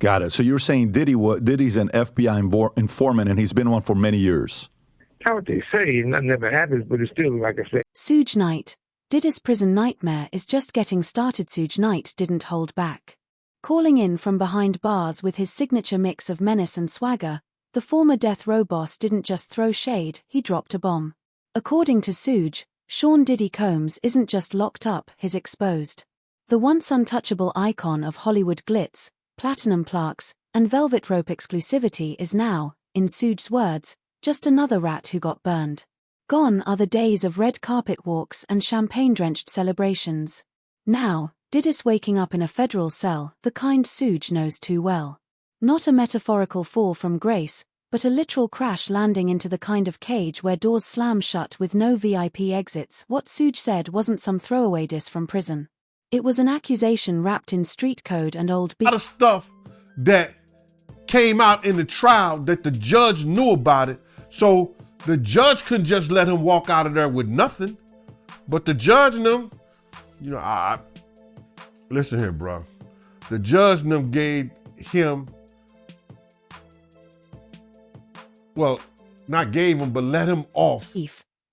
Got it. So you're saying Diddy's an FBI informant, and he's been one for many years. That's what they say. Nothing ever happens, but it's still, like I said. Suge Knight. Diddy's prison nightmare is just getting started. Suge Knight didn't hold back. Calling in from behind bars with his signature mix of menace and swagger, the former death row boss didn't just throw shade, he dropped a bomb. According to Suge, Sean Diddy Combs isn't just locked up, he's exposed. The once untouchable icon of Hollywood glitz, platinum plaques, and velvet rope exclusivity is now, in Suge's words, just another rat who got burned. Gone are the days of red carpet walks and champagne-drenched celebrations. Now, Diddy's waking up in a federal cell, the kind Suge knows too well. Not a metaphorical fall from grace, but a literal crash landing into the kind of cage where doors slam shut with no VIP exits. What Suge said wasn't some throwaway diss from prison. It was an accusation wrapped in street code and old A lot of stuff that came out in the trial that the judge knew about it, so the judge couldn't just let him walk out of there with nothing. But the judge and them, listen here, bro. The judge and them gave him, well, not gave him, but let him off.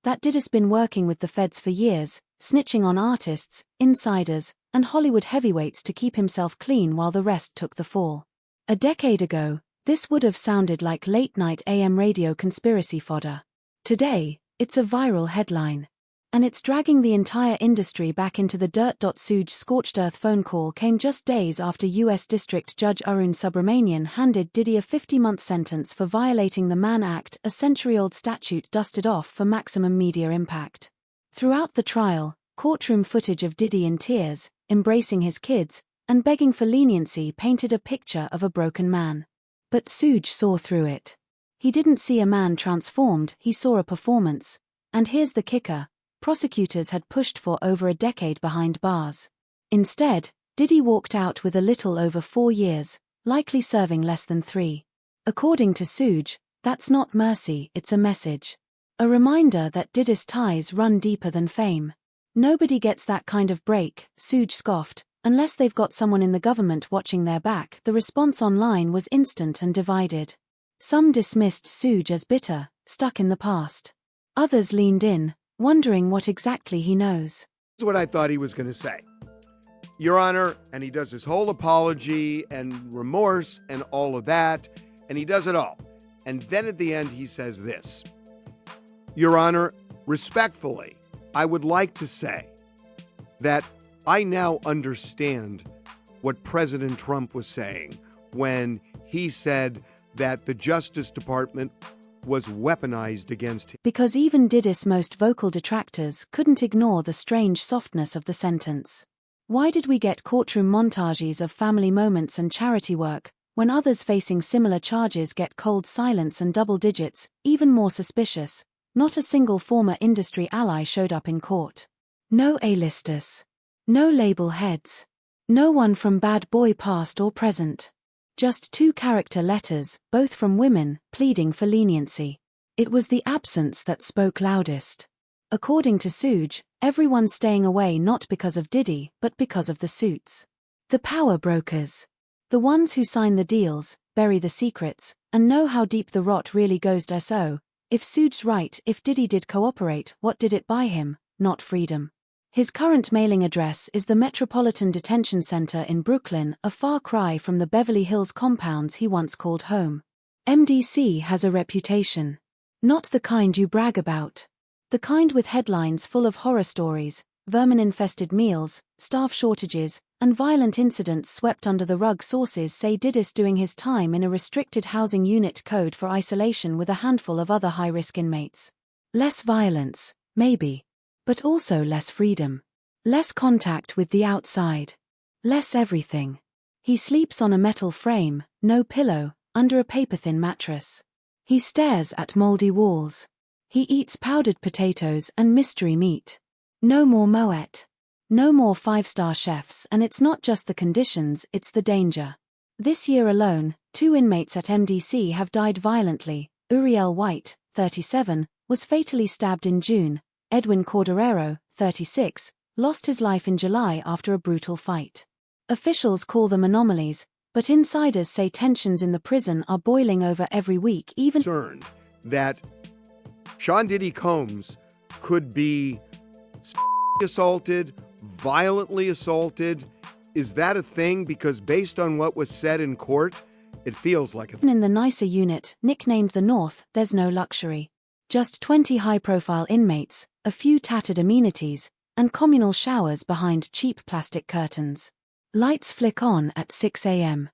That Diddy's been working with the feds for years, snitching on artists, insiders, and Hollywood heavyweights to keep himself clean while the rest took the fall. A decade ago, this would have sounded like late-night AM radio conspiracy fodder. Today, it's a viral headline. And it's dragging the entire industry back into the dirt. Suge's scorched earth phone call came just days after U.S. District Judge Arun Subramanian handed Diddy a 50-month sentence for violating the Mann Act, a century-old statute dusted off for maximum media impact. Throughout the trial, courtroom footage of Diddy in tears, embracing his kids, and begging for leniency painted a picture of a broken man. But Suge saw through it. He didn't see a man transformed, he saw a performance. And here's the kicker. Prosecutors had pushed for over a decade behind bars. Instead, Diddy walked out with a little over 4 years, likely serving less than 3. According to Suge, that's not mercy, it's a message. A reminder that Diddy's ties run deeper than fame. Nobody gets that kind of break, Suge scoffed, unless they've got someone in the government watching their back. The response online was instant and divided. Some dismissed Suge as bitter, stuck in the past. Others leaned in, wondering what exactly he knows. This is what I thought he was going to say. Your Honor, and he does his whole apology and remorse and all of that, and he does it all. And then at the end he says this. Your Honor, respectfully, I would like to say that I now understand what President Trump was saying when he said that the Justice Department was weaponized against him. Because even Diddy's most vocal detractors couldn't ignore the strange softness of the sentence. Why did we get courtroom montages of family moments and charity work, when others facing similar charges get cold silence and double digits? Even more suspicious, not a single former industry ally showed up in court. No A-listers. No label heads. No one from bad boy past or present. Just 2 character letters, both from women, pleading for leniency. It was the absence that spoke loudest. According to Suge, everyone's staying away not because of Diddy, but because of the suits. The power brokers. The ones who sign the deals, bury the secrets, and know how deep the rot really goes. So, if Suge's right, if Diddy did cooperate, what did it buy him? Not freedom. His current mailing address is the Metropolitan Detention Center in Brooklyn, a far cry from the Beverly Hills compounds he once called home. MDC has a reputation. Not the kind you brag about. The kind with headlines full of horror stories, vermin-infested meals, staff shortages, and violent incidents swept under the rug. Sources say Diddy's doing his time in a restricted housing unit code for isolation with a handful of other high-risk inmates. Less violence, maybe. But also less freedom. Less contact with the outside. Less everything. He sleeps on a metal frame, no pillow, under a paper-thin mattress. He stares at moldy walls. He eats powdered potatoes and mystery meat. No more Moet. No more 5-star chefs, and it's not just the conditions, it's the danger. This year alone, 2 inmates at MDC have died violently. Uriel White, 37, was fatally stabbed in June. Edwin Corderero, 36, lost his life in July after a brutal fight. Officials call them anomalies, But insiders say tensions in the prison are boiling over every week, even concerned that Sean Diddy Combs could be assaulted, violently assaulted. Is that a thing? Because based on what was said in court, it feels like a thing. in the nicer unit, nicknamed the North, there's no luxury. Just 20 high-profile inmates, a few tattered amenities, and communal showers behind cheap plastic curtains. Lights flick on at 6 a.m.